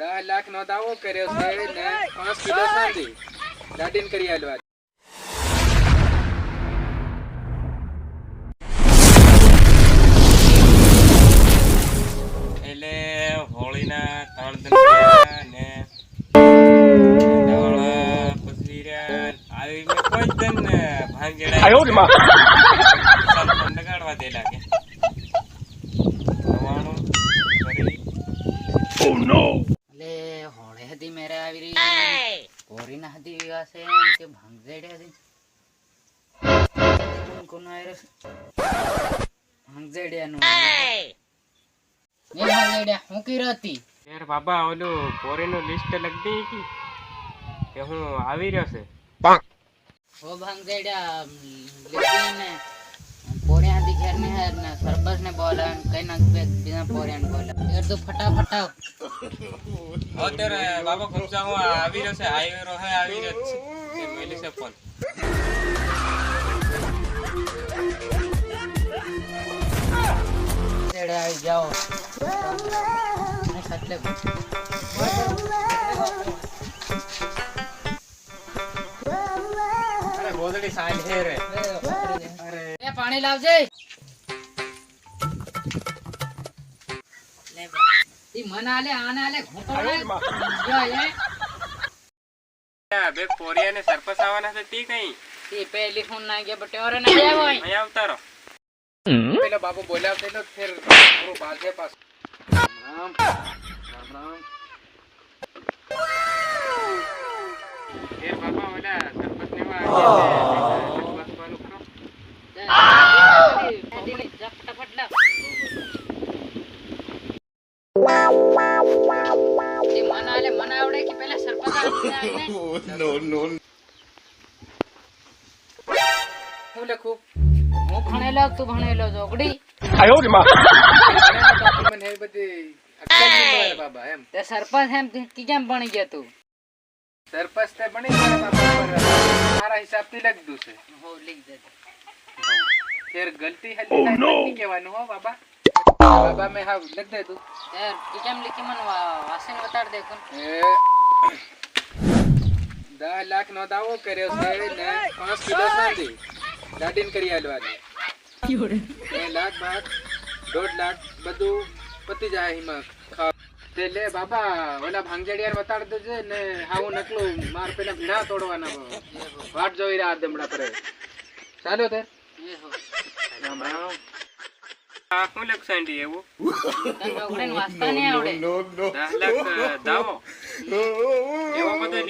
10 લાખ નો દાવો કર્યો છે ને 5 કિલો ચાંદી દાડીને કરી આલવા. એટલે હોળીના 3 દિન થયા ને ડાવળા પછી રહ્યા આવી મેં કોઈ જ દિન ભાંગેડા આયો રે માં સંપન લગાડવા દે લાગે નવાણું કરી ઓ નો લે હોળે હતી મેરે આવી રહી કોરી ના હતી વિવાસે કે ભાંગજેડે હતી કોણ આયરો ભાંગજેડે નું ને ભાંગજેડે હું કર્યો હતી યાર બાબા ઓલું પોરીનું લિસ્ટ લખી દી કે હું આવી રહ્યો છે હો ભાંગજેડે લેકીને પોરે હતી ઘેર ને હે ને સરબસ ને બોલા કઈ ના બીજા પોરે ને બોલા યાર તો ફટાફટ આવ અત્યારે બાબા ગુમસા હું આવી રહ્યો છે આવી રહ્યો છે તે મેલી છે ફોન જેડે આવી જાઓ ને સટલે અરે ગોદડી સાલ હે રે અરે એ પાણી લાવજે લે બા ઈ મનાલે આનાલે ઘોટોડે જો એ બે પોરિયા ને સરપસ આવવાના છે તી કઈ ઈ પેલી ફોન ના ગયા બટે ઓરે ના આવ્યો અહીં આવતા રહો પેલો બાબુ બોલ્યા તો ફિર પૂરો બાજે પાસ રામ રામ એ બાબા ઓલા સરપસ ને વા બસ ચાલુ કરો ફટાફટ લાવ ઈ મનાલે મને આવડે કે પેલા સરપંચ આને નો હું લખું હું ભણેલો તું ભણેલો જોગડી આયો રે માં મને હે બધી અક્કલ ની મળે બાબા એમ તે સરપંચ એમ કી કેમ ભણી ગયો તું સરપંચ તે બની ગયા બાબા પર મારા હિસાબથી લખ દઉં છે હો લીખ દે ફિર ગલતી હલી નહીં કહેવાનું હો બાબા બાબા મેં હા લખ દે તું યાર કી કેમ લીખી મને વાસન બતાડ દે કોણ 10 લાખ નો દાવો કર્યો છે ને 5 કિલો ચાંદી દાડીને કરી આલવાની 2 લાખ બાદ 1.5 લાખ બધું પતી જાય એમાં તે લે બાબા ઓલા ભાંગજડિયાર બતાડ દેજે ને હાવું નકલું માર પેલા ભીડા તોડવાના વાટ જોઈ રહ્યા દમડા પર ચાલો તે એ હો રામ રામ આ હું લક્ષાંડી એવું તને જોગડીને વાંચતા નહીં આવડે 10 લાખ દાવો એવો બધો